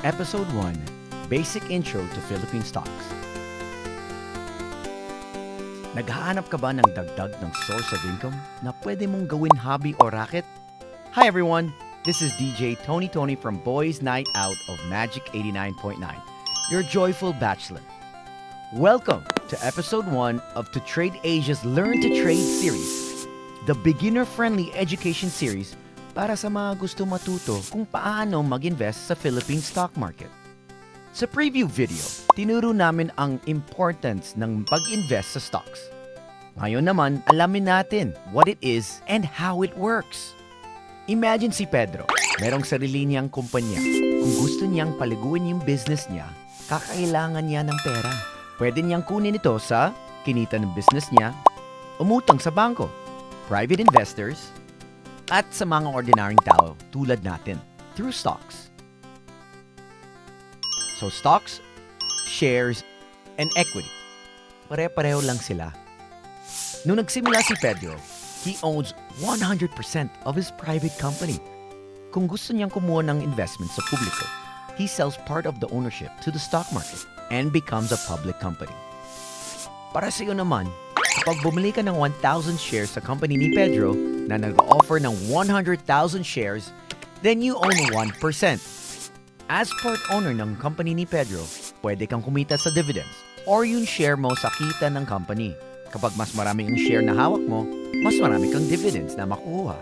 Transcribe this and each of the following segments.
Episode 1, Basic Intro to Philippine Stocks. Naghahanap ka ba ng dagdag ng source of income na pwede mong gawin hobby o racket? Hi everyone, this is DJ Toni from Boys Night Out of Magic 89.9, your joyful bachelor. Welcome to Episode 1 of To Trade Asia's Learn2Trade Series, the beginner-friendly education series para sa mga gusto matuto kung paano mag-invest sa Philippine stock market. Sa preview video, tinuro namin ang importance ng pag-invest sa stocks. Ngayon naman, alamin natin what it is and how it works. Imagine si Pedro, merong sarili niyang kumpanya. Kung gusto niyang paliguin yung business niya, kakailangan niya ng pera. Pwede niyang kunin ito sa kinita ng business niya, umutang sa bangko, private investors, at sa mga ordinaryong tao tulad natin through stocks. So stocks, shares, and equity. Pare-pareho lang sila. Nung nagsimula si Pedro, he owns 100% of his private company. Kung gusto niyang kumuha ng investment sa publiko, he sells part of the ownership to the stock market and becomes a public company. Para sa iyo naman, kapag bumili ka ng 1,000 shares sa company ni Pedro na nag-offer ng 100,000 shares, then you own 1%. As part owner ng company ni Pedro, pwede kang kumita sa dividends or yung share mo sa kita ng company. Kapag mas marami ang share na hawak mo, mas marami kang dividends na makuha.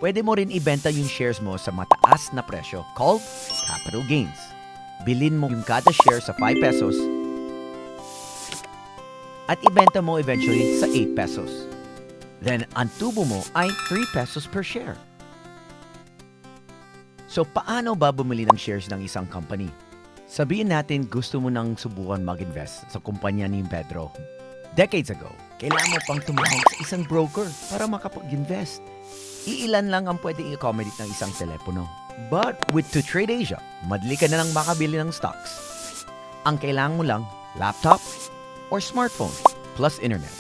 Pwede mo rin ibenta yung shares mo sa mataas na presyo called capital gains. Bilhin mo yung kada share sa 5 pesos at ibenta mo eventually sa 8 pesos. Then, ang tubo mo ay 3 pesos per share. So, paano ba bumili ng shares ng isang company? Sabihin natin gusto mo nang subukan mag-invest sa kumpanya ni Pedro. Decades ago, kailangan mo pang tumawag sa isang broker para makapag-invest. Iilan lang ang pwedeng i-accommodate ng isang telepono. But with To Trade Asia, madali ka na lang makabili ng stocks. Ang kailangan mo lang, laptop or smartphone plus internet.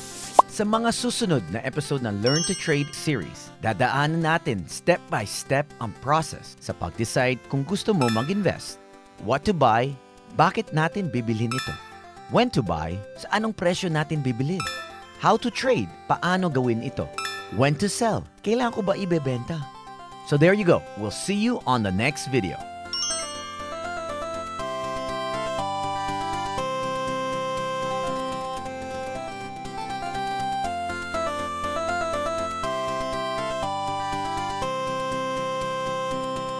Sa mga susunod na episode ng Learn2Trade series, dadaanan natin step by step ang process sa pag-decide kung gusto mo mag-invest. What to buy, bakit natin bibilhin ito? When to buy, sa anong presyo natin bibilhin? How to trade, paano gawin ito? When to sell, kailangan ko ba ibebenta? So there you go. We'll see you on the next video.